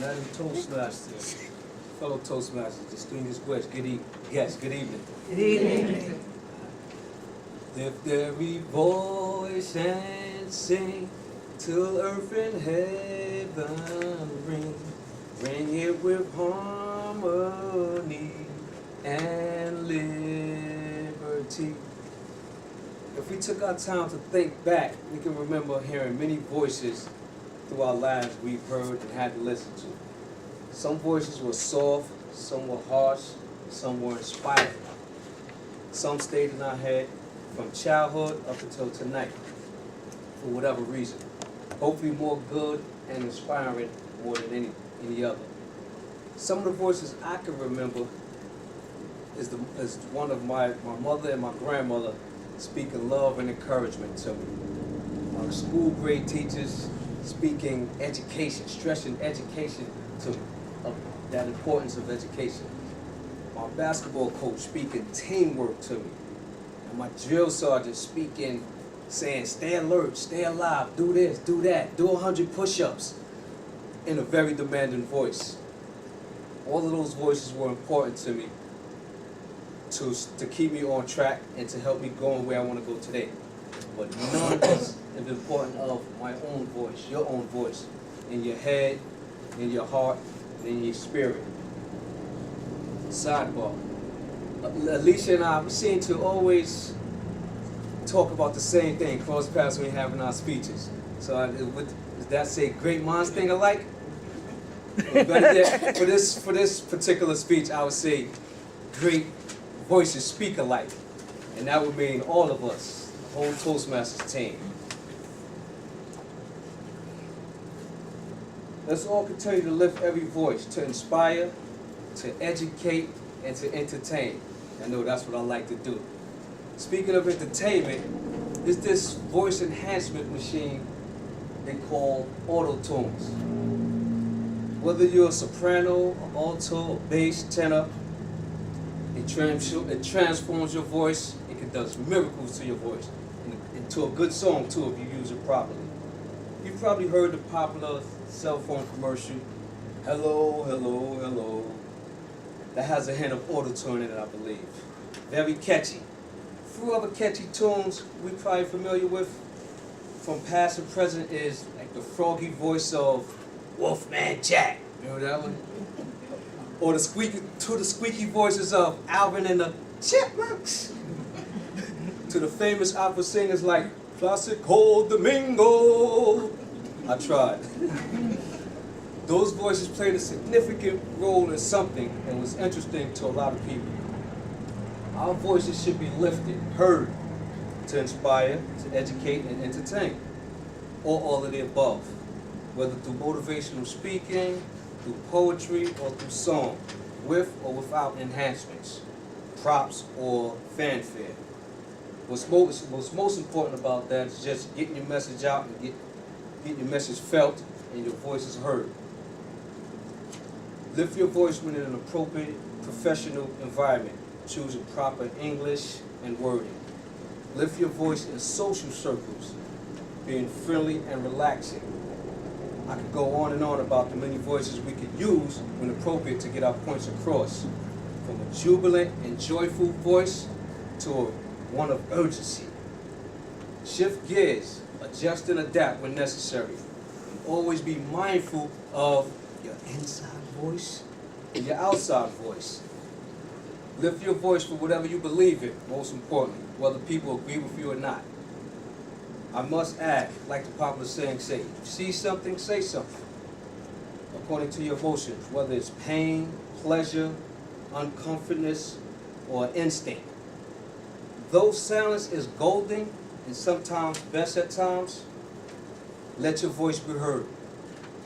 Madam Toastmasters, fellow Toastmasters, distinguished guests, good evening. Good evening. Lift every voice and sing till earth and heaven ring. Ring it with harmony and liberty. If we took our time to think back, we can remember hearing many voices through our lives we've heard and had to listen to. Some voices were soft, some were harsh, some were inspiring. Some stayed in our head from childhood up until tonight, for whatever reason. Hopefully more good and inspiring more than any other. Some of the voices I can remember is one of my mother and my grandmother speaking love and encouragement to me. Our school grade teachers speaking education, stressing education to me, that importance of education. My basketball coach speaking teamwork to me. And my drill sergeant speaking, saying, stay alert, stay alive, do this, do that, do 100 push-ups in a very demanding voice. All of those voices were important to me to keep me on track and to help me go where I want to go today. But none is important of my own voice, your own voice, in your head, in your heart, and in your spirit. Sidebar. Alicia and I, we seem to always talk about the same thing, cross paths when we having our speeches. So does that say great minds think alike? Better yet, for this particular speech, I would say great voices speak alike. And that would mean all of us, the whole Toastmasters team. Let's all continue to lift every voice, to inspire, to educate, and to entertain. I know that's what I like to do. Speaking of entertainment, is this voice enhancement machine they call auto-tunes. Whether you're a soprano, alto, bass, tenor, it transforms your voice. It does miracles to your voice, and to a good song too if you use it properly. You've probably heard the popular cell phone commercial, hello, hello, hello. That has a hint of auto-tune in it, I believe. Very catchy. A few other catchy tunes we're probably familiar with from past and present is like the froggy voice of Wolfman Jack. Remember that one? Or the squeaky voices of Alvin and the Chipmunks. To the famous opera singers like Placido Domingo. I tried. Those voices played a significant role in something and was interesting to a lot of people. Our voices should be lifted, heard, to inspire, to educate, and entertain, or all of the above, whether through motivational speaking, through poetry, or through song, with or without enhancements, props, or fanfare. What's most important about that is just getting your message out and getting your message felt and your voice is heard. Lift your voice when in an appropriate professional environment, choosing proper English and wording. Lift your voice in social circles, being friendly and relaxing. I could go on and on about the many voices we could use when appropriate to get our points across, from a jubilant and joyful voice to one of urgency. Shift gears, adjust and adapt when necessary. Always be mindful of your inside voice and your outside voice. Lift your voice for whatever you believe in, most importantly, whether people agree with you or not. I must add, like the popular saying say, if you see something, say something. According to your emotions, whether it's pain, pleasure, uncomfortness, or instinct. Though silence is golden and sometimes best at times, let your voice be heard.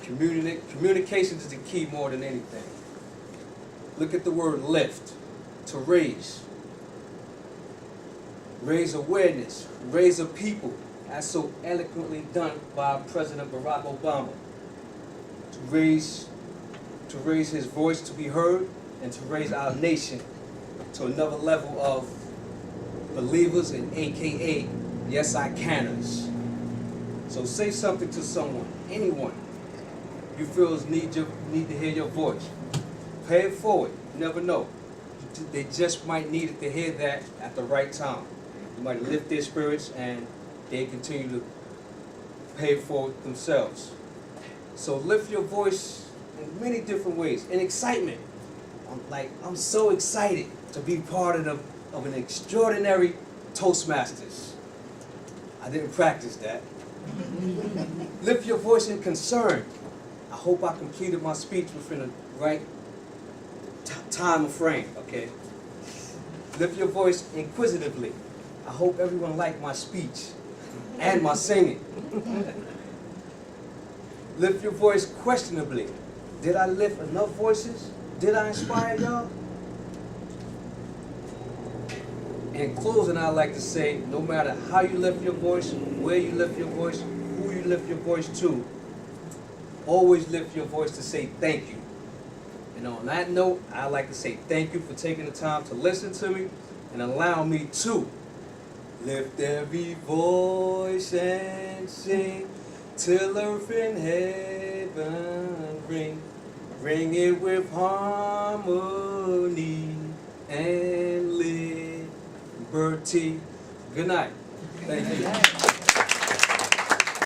Communication is the key more than anything. Look at the word lift, to raise. Raise awareness, raise a people, as so eloquently done by President Barack Obama. To raise his voice to be heard and to raise our nation to another level of believers and AKA yes I canners. So say something to someone, anyone. you feel need to hear your voice. Pay it forward. You never know. They just might need it to hear that at the right time. You might lift their spirits and they continue to pay it forward themselves. So lift your voice in many different ways. In excitement. I'm so excited to be part of an extraordinary Toastmasters. I didn't practice that. Lift your voice in concern. I hope I completed my speech within the right time frame, okay? Lift your voice inquisitively. I hope everyone liked my speech and my singing. Lift your voice questionably. Did I lift enough voices? Did I inspire y'all? In closing, I'd like to say, no matter how you lift your voice, where you lift your voice, who you lift your voice to, always lift your voice to say thank you. And on that note, I'd like to say thank you for taking the time to listen to me and allow me to lift every voice and sing till earth and heaven ring. Ring it with harmony and liberty. Good night. Thank you.